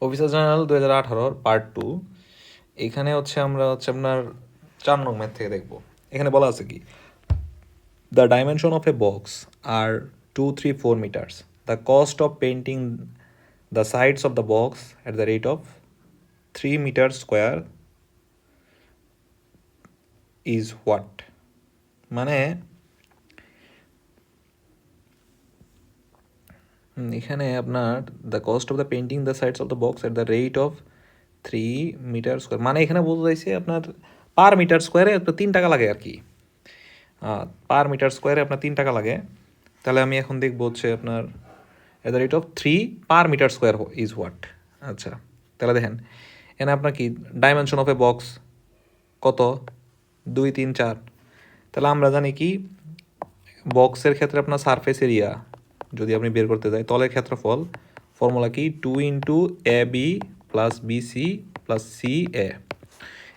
Officer general 2018 part 2। এখানে আমরা আপনার 4 নং ম্যাথ থেকে দেখব। এখানে বলা আছে কি, the dimension of a box are 2, 3, 4 metres. The cost of painting the sides of the box at the rate of 3 metre square is what. মানে এখানে আপনার the cost of the painting the sides of the box at the rate of 3 metre square, মানে এখানে বলতে চাইছে আপনার per metre স্কোয়ারে আপনার 3 টাকা লাগে আর কি। পার মিটার স্কোয়ারে আপনার 3 টাকা লাগে। তাহলে আমি এখন দেখবো আপনার at the rate of 3 per metre square is what. আচ্ছা, তাহলে দেখেন এখানে আপনার কি ডাইমেনশন অফ এ বক্স কত, 2, 3, 4। তাহলে আমরা জানি কি বক্সের ক্ষেত্রে আপনার সারফেস এরিয়া যদি আপনি বের করতে যাই, তলের ক্ষেত্রফল ফর্মুলা কি 2 × AB + BC + CA।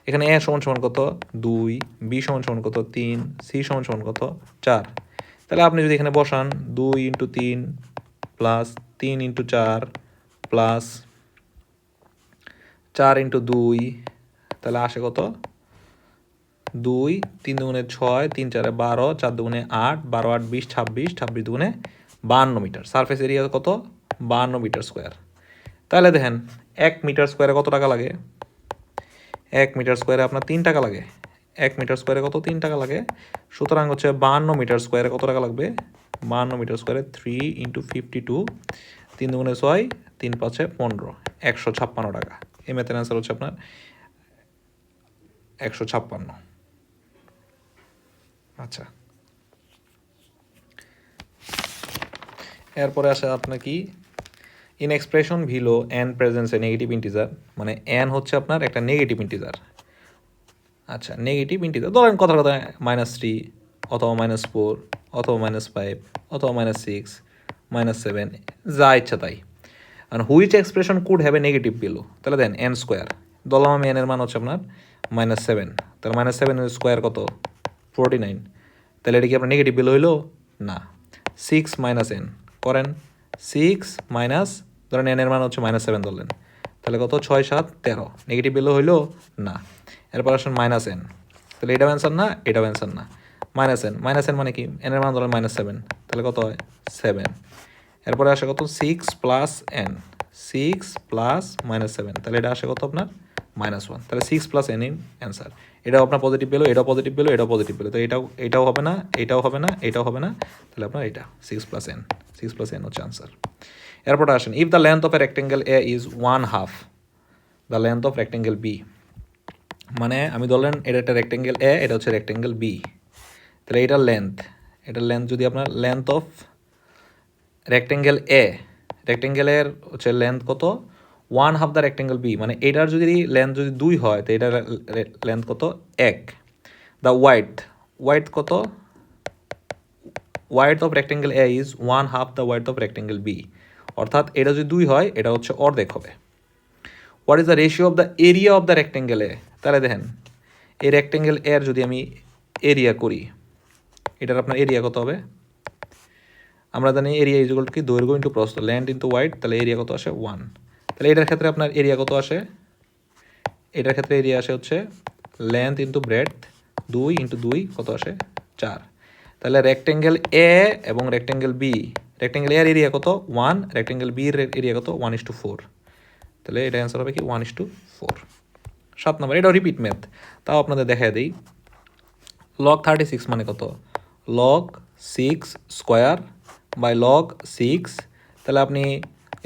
এখানে এ সমান সমান কত 2, বি সমান সমান কত 3, সি সমান সমান কত 4। তাহলে আপনি যদি এখানে বসান 2 × 3 প্লাস 3 × 4 প্লাস 4 × 2, তাহলে আসে কত 2, 3 দুগুণে 6, 3 4 12, 4 দুগুণে 8, 12 8 20, 26, 26 দুগুণে 52 মিটার। সারফেস এরিয়া কত 52 মিটার স্কোয়ার। তাহলে দেখেন 1 মিটার স্কোয়ারে কত টাকা লাগে, 1 মিটার স্কোয়ারে আপনার 3 টাকা লাগে। 1 মিটার স্কোয়ারে কত 3 টাকা লাগে। সুতরাং 52 মিটার স্কোয়ারে কত টাকা লাগবে, 52 মিটার স্কোয়ারে 3 × 52, 3 দুগুণে 6, 3 5 15, 156 টাকা। এই ম্যাথের অ্যান্সার আপনার 156। আচ্ছা, এরপরে আসে আপনার কি in expression ভিলো N presence A negative integer, মানে এন আপনার একটা নেগেটিভ ইন্টিজার। আচ্ছা, নেগেটিভ ইন্টিজার ধরেন কথার কথা -3 অথবা -4 অথবা -5 অথবা -6 -7, যা ইচ্ছা তাই। আর which expression could have a negative below, তাহলে দেন এন স্কোয়ার। ধরলাম আমি এনের মান আপনার -7, তাহলে -7 স্কোয়ার কত 49। তাহলে এটা কি আপনার নেগেটিভ বিলো হইলো না। 6 - n করেন, 6 মাইনাস ধরেন এনের মান -7 ধরলেন, তাহলে কত 6 7 13, নেগেটিভ বিলো হইলো না। এরপর আসেন -n, তাহলে এটাও অ্যান্সার না, এটাও অ্যান্সার না। -n মানে কি এনের মান ধরেন -7, তাহলে কত হয় 7। এরপরে আসে কত 6 + n, 6 + -7, তাহলে এটা আসে কত আপনার -1, তাহলে 6 + n ইন অ্যান্সার। এটাও আপনার পজিটিভ পেলো, এটাও পজিটিভ পেলো, এটাও পজিটিভ পেলো, তো এটাও হবে না, এটাও হবে না, এটাও হবে না, তাহলে আপনার এটা 6 + n, 6 + n হচ্ছে আনসার। এরপর আসেন if the length of a rectangle A is 1/2 the length of rectangle B, মানে আমি ধরলেন এটা একটা রেক্টেঙ্গেল এ, এটা হচ্ছে রেক্টেঙ্গেল বি। তাহলে এটার লেন্থ যদি আপনার লেন্থ অফ রেক্টেঙ্গেল এ, রেক্টেঙ্গেলের লেন্থ কত 1/2 দ্য রেক্টেঙ্গেল বি, মানে এটার যদি লেন্থ যদি 2 হয় তো এটার লেন্থ কত 1। দ্য ওয়াইড কত, wide of rectangle A is 1/2 the wide of rectangle b, অর্থাৎ এটা যদি 2 হয় এটা হচ্ছে অর্ধেক হবে। What is the ratio of the area of the rectangle a, তাহলে দেখেন এই রেক্টেঙ্গেল এর যদি আমি এরিয়া করি, এটার আপনার এরিয়া কত হবে, আমরা জানি এরিয়া ইজ ইকুয়াল টু কি দৈর্ঘ্য ইন্টু প্রস্থ, লেন্থ ইন্টু ওয়াইড, তাহলে এরিয়া কত আসে 1। তাহলে এটার ক্ষেত্রে আপনার এরিয়া কত আসে, এটার ক্ষেত্রে এরিয়া আসে লেন্থ ইন্টু ব্রেডথ 2 × 2 কত আসে 4। তাহলে রেক্টেঙ্গেল এ এবং রেক্টেঙ্গেল বি, রেক্টেঙ্গেল এর এরিয়া কত 1, রেক্টেঙ্গেল বি এর এরিয়া কত 1:4, তাহলে এটা অ্যান্সার হবে কি 1:4। 7 নম্বর, এটাও রিপিট ম্যাথ, তাও আপনাদের দেখায় দিই। log 36 মানে কত, log 6 স্কোয়ার বাই log 6, তাহলে আপনি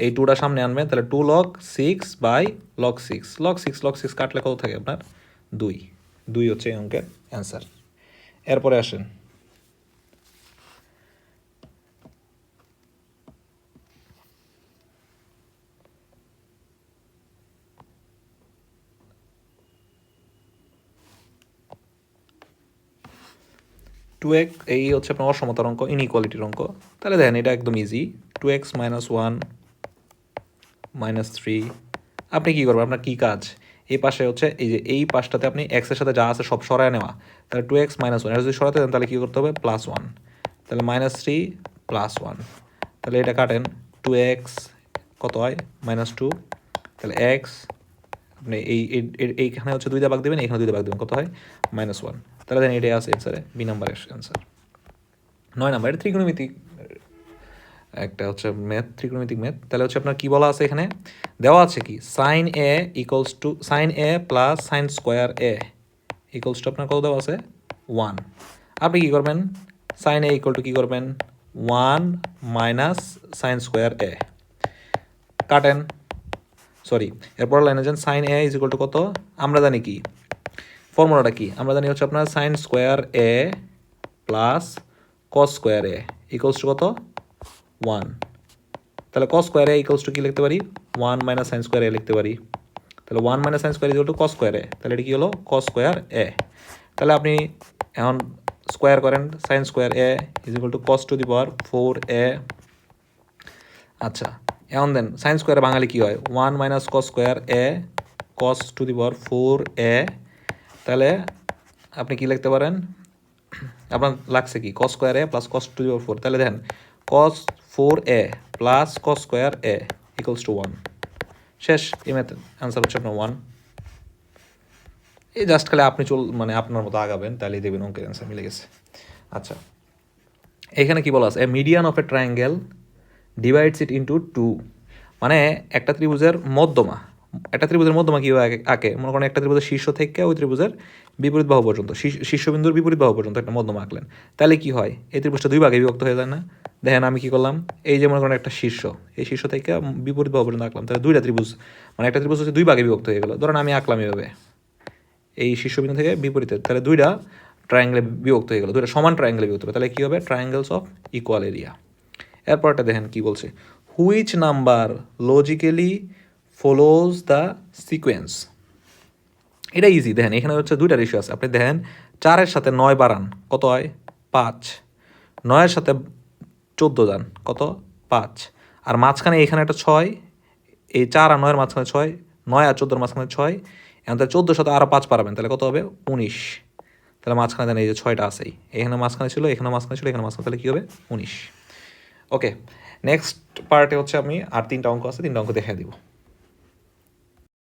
এই 2টা সামনে আনবেন, তাহলে 2 log 6 বাই log 6, log 6 কাটলে কত থাকে আপনার 2 হচ্ছে এই অঙ্কের অ্যান্সার। এরপরে আসেন এই আপনার অসমতার অঙ্ক, ইনইকুয়ালিটির অঙ্ক। তাহলে দেখেন এটা একদম ইজি, 2x - 1 - 3। আপনি কী করবেন, আপনার কী কাজ, এই পাশে এই যে এই পাশটাতে আপনি এক্সের সাথে যা আছে সব সরায় নেওয়া, তাহলে 2x - 1 এটা যদি সরাতে দেন তাহলে কী করতে হবে +1, তাহলে -3 +1, তাহলে এটা কাটেন 2x কত হয় -2, তাহলে এক্স আপনি এইখানে হচ্ছে 2 দিয়ে ভাগ দেবেন, এইখানে 2 দিয়ে ভাগ দেবেন, কত হয় -1। তাহলে দেন এটাই আছে অ্যান্সারে, বি নাম্বার অ্যান্সার। 9 নাম্বার এটা ত্রিকোণমিতিক একটা হচ্ছে ম্যাথ, ত্রিকোণমিতিক ম্যাথ। তাহলে হচ্ছে আপনার কী বলা আছে এখানে, দেওয়া আছে কি sine A equals to sine A plus sine square A equals to আপনার কত দেওয়া আছে 1। আপনি কী করবেন, সাইন এ ইকুয়াল টু কী করবেন 1 মাইনাস সাইন স্কোয়ার এ, কাটেন, সরি এরপর লাইনে যান, sine A is equal to কত, আমরা জানি কি ফর্মুলাটা কি, আমরা জানি হচ্ছে আপনার sine square a plus cos square A equals to কত 1। তাহলে cos square A equals to কী লিখতে পারি 1 মাইনাস সাইন স্কোয়ার এ লিখতে পারি। তাহলে 1 minus sine square equal to cos square a, তাহলে এটা কী হলো কস স্কোয়ার এ। তাহলে আপনি এখন স্কোয়ার করেন, sine square A is equal to cos to the power 4a। আচ্ছা এখন দেন সাইন স্কোয়ারে বাঙালি কী হয় 1 minus cos square a cos to the power 4a। তাহলে আপনি কি লিখতে পারেন, আপনার লাগছে কি cos square a plus cos to the power 4। তাহলে দেখেন cos 4a plus cos square A equals to 1। শেষ, এই ম্যাথের অ্যান্সার হচ্ছে আপনার 1। এই জাস্ট খালি আপনি মানে আপনার মতো আগাবেন, তাহলেই দেবেন অঙ্কের অ্যান্সার মিলে গেছে। আচ্ছা এখানে কি বলা আছে, a median of a triangle divides it into 2। মানে একটা ত্রিভুজের মধ্যমা, একটা ত্রিভুজের মধ্যমা কীভাবে আঁকে, মনে করেন একটা ত্রিভুজের শীর্ষ থেকে ওই ত্রিভুজের বিপরীত বাহু পর্যন্ত, শীর্ষবিন্দুর বিপরীত বাহু পর্যন্ত একটা মধ্যমা আঁকলেন, তাহলে কি হয় এই ত্রিভুজটা 2 ভাগে বিভক্ত হয়ে যায় না। দেখেন আমি কি করলাম, এই যে মনে করেন একটা শীর্ষ, এই শীর্ষ থেকে বিপরীত বাহু পর্যন্ত আঁকলাম, তাহলে 2টা ত্রিভুজ, মানে একটা ত্রিভুজ হচ্ছে 2 ভাগে বিভক্ত হয়ে গেল। ধরেন আমি আঁকলাম এভাবে এই শীর্ষবিন্দু থেকে বিপরীতে, তাহলে 2টা ট্রায়াঙ্গেলে বিভক্ত হয়ে গেল, 2টা সমান ট্রায়াঙ্গেলে বিভক্ত হবে, তাহলে কী হবে ট্রায়াঙ্গেলস অফ ইকুয়াল এরিয়া। এরপরটা দেখেন কি বলছে, which number logically follows the sequence. এটা ইজি, দেখেন এখানে হচ্ছে 2টা রেশিও আছে, আপনি দেখেন 4-এর সাথে 9 বাড়ান কত হয় 5, 9-এর সাথে 14 যান কত 5, আর মাঝখানে এখানে একটা 6, এই 4 আর 9-এর মাঝখানে 6, 9 আর 14-এর মাঝখানে 6, এখন তাহলে 14-এর সাথে আরও 5 পারাবেন, তাহলে কত হবে 19। তাহলে মাঝখানে দেন এই যে 6টা আছেই, এখানে মাঝখানে ছিল, এখানে মাঝখানে ছিল, এখানে মাঝখানে, তাহলে কী হবে 19। ওকে নেক্সট পার্টে হচ্ছে আমি আর 3টা অঙ্ক আছে, 3টা অঙ্ক দেখাই দিব।